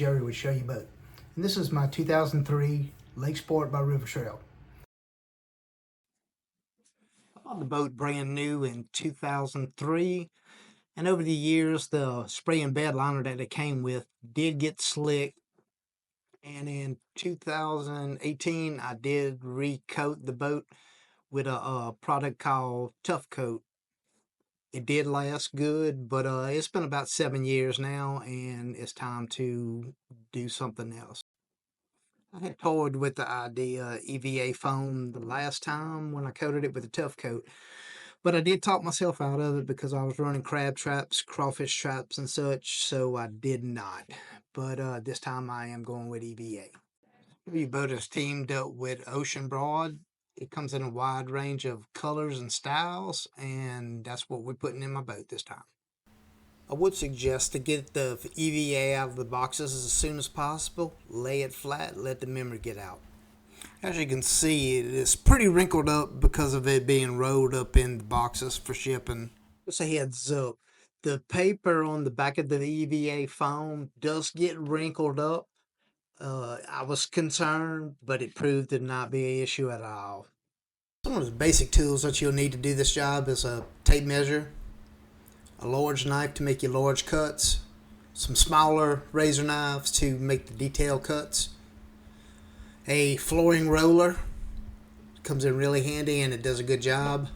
Jerry with Show You Boat. And this is my 2003 Lake Sport by River Trail. I bought the boat brand new in 2003, and over the years the spray and bed liner that it came with did get slick, and in 2018 I did recoat the boat with a product called Tough Coat. It did last good, but it's been about 7 years now, and it's time to do something else. I had toyed with the idea EVA foam the last time when I coated it with a Tough Coat, but I did talk myself out of it because I was running crab traps, crawfish traps, and such, so I did not. But this time I am going with EVA. The boat is teamed up with Oceanbroad. It comes in a wide range of colors and styles, and that's what we're putting in my boat this time. I would suggest to get the EVA out of the boxes as soon as possible. Lay it flat, let the memory get out. As you can see, it is pretty wrinkled up because of it being rolled up in the boxes for shipping. Just a heads up, the paper on the back of the EVA foam does get wrinkled up. I was concerned, but it proved to not be an issue at all. Some of the basic tools that you'll need to do this job is a tape measure, a large knife to make your large cuts, some smaller razor knives to make the detail cuts, a flooring roller, comes in really handy and it does a good job,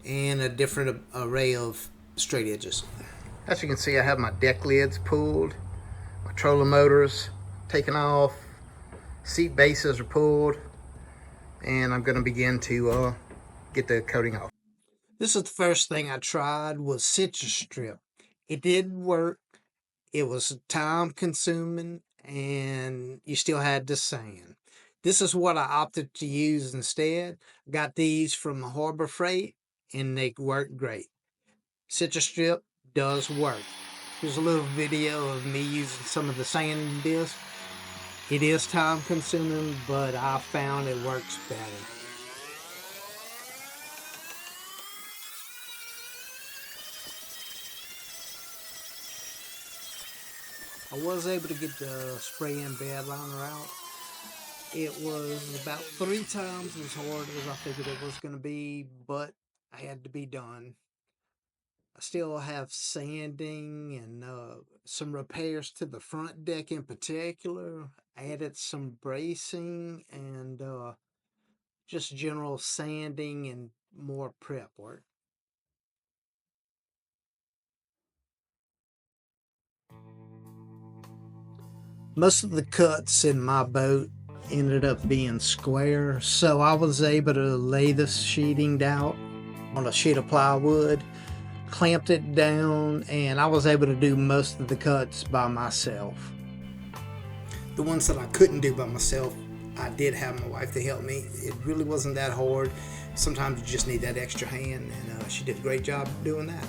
and a different array of straight edges. As you can see, I have my deck lids pulled, my trolling motors taken off, seat bases are pulled, and I'm going to begin to get the coating off. This is the first thing I tried was citrus strip. It did work. It was time consuming and you still had the sand. This is what I opted to use instead. Got these from Harbor Freight and they work great. Citrus strip does work. Here's a little video of me using some of the sanding disc. It is time consuming, but I found it works better. I was able to get the spray and bed liner out. It was about 3 times as hard as I figured it was going to be, but I had to be done. I still have sanding and some repairs to the front deck in particular. Added some bracing and just general sanding and more prep work. Most of the cuts in my boat ended up being square, so I was able to lay the sheeting down on a sheet of plywood, clamped it down, and I was able to do most of the cuts by myself. The ones that I couldn't do by myself, I did have my wife to help me. It really wasn't that hard. Sometimes you just need that extra hand, and she did a great job doing that.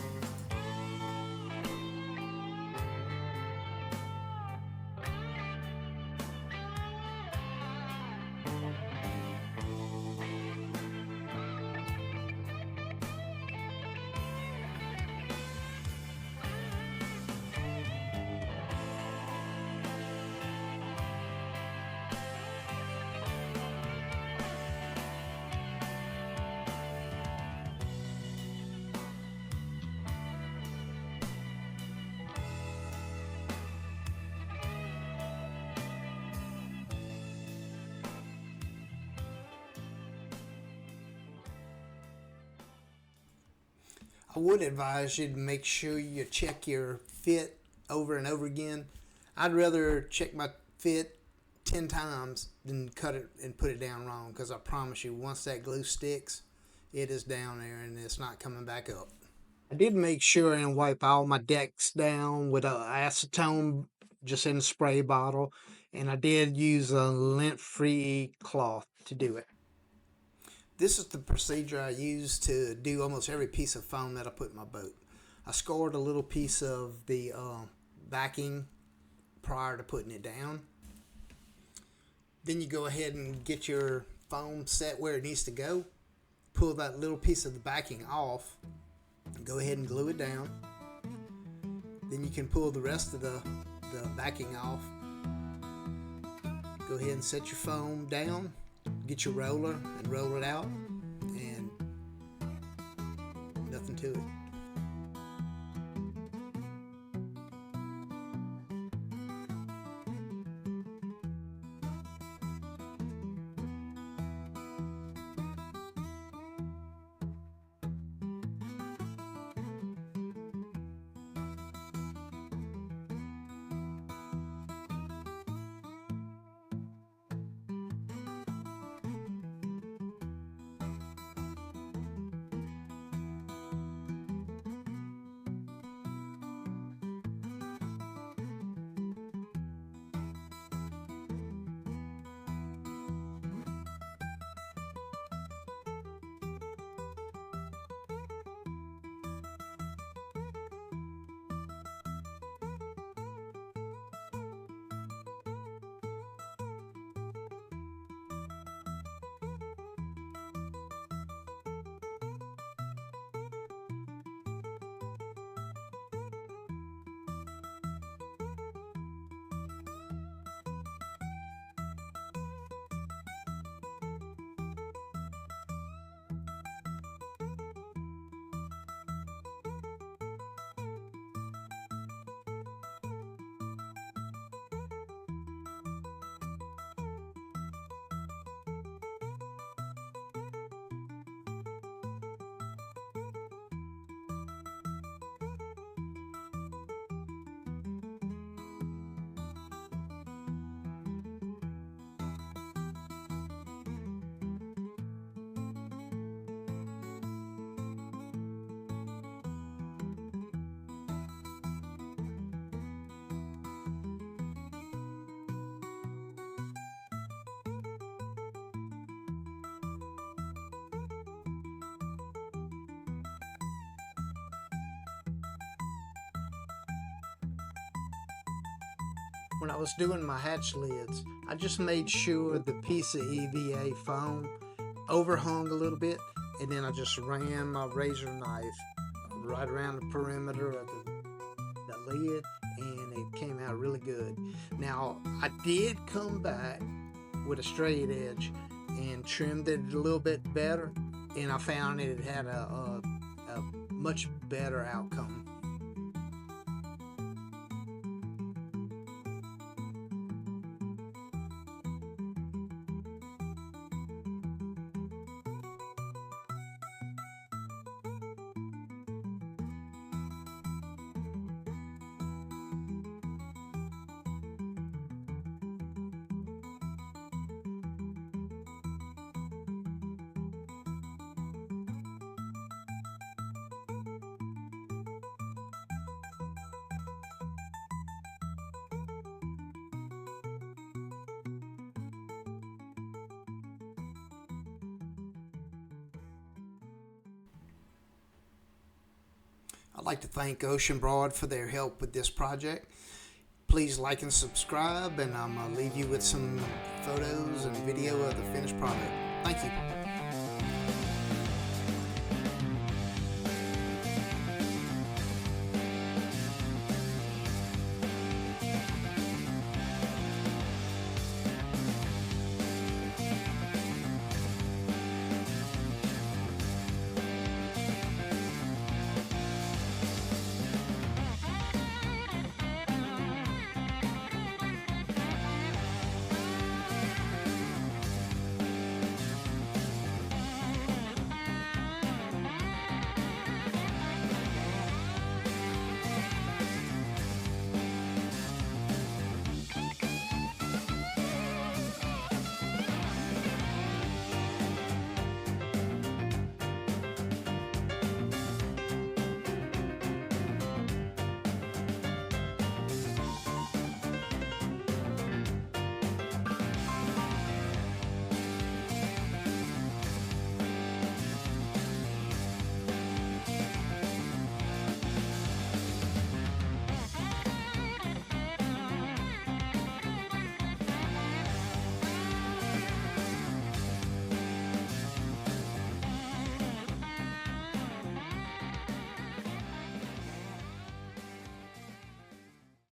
I would advise you to make sure you check your fit over and over again. I'd rather check my fit 10 times than cut it and put it down wrong, because I promise you, once that glue sticks, it is down there and it's not coming back up. I did make sure and wipe all my decks down with acetone just in a spray bottle, and I did use a lint-free cloth to do it. This is the procedure I use to do almost every piece of foam that I put in my boat. I scored a little piece of the backing prior to putting it down. Then you go ahead and get your foam set where it needs to go. Pull that little piece of the backing off. Go ahead and glue it down. Then you can pull the rest of the backing off go ahead and set your foam down, get your roller and roll it out, and nothing to it. When I was doing my hatch lids, I just made sure the piece of EVA foam overhung a little bit, and then I just ran my razor knife right around the perimeter of the lid, and it came out really good. Now, I did come back with a straight edge and trimmed it a little bit better, and I found it had a much better outcome. I'd like to thank Oceanbroad for their help with this project. Please like and subscribe, and I'm going to leave you with some photos and video of the finished product. Thank you.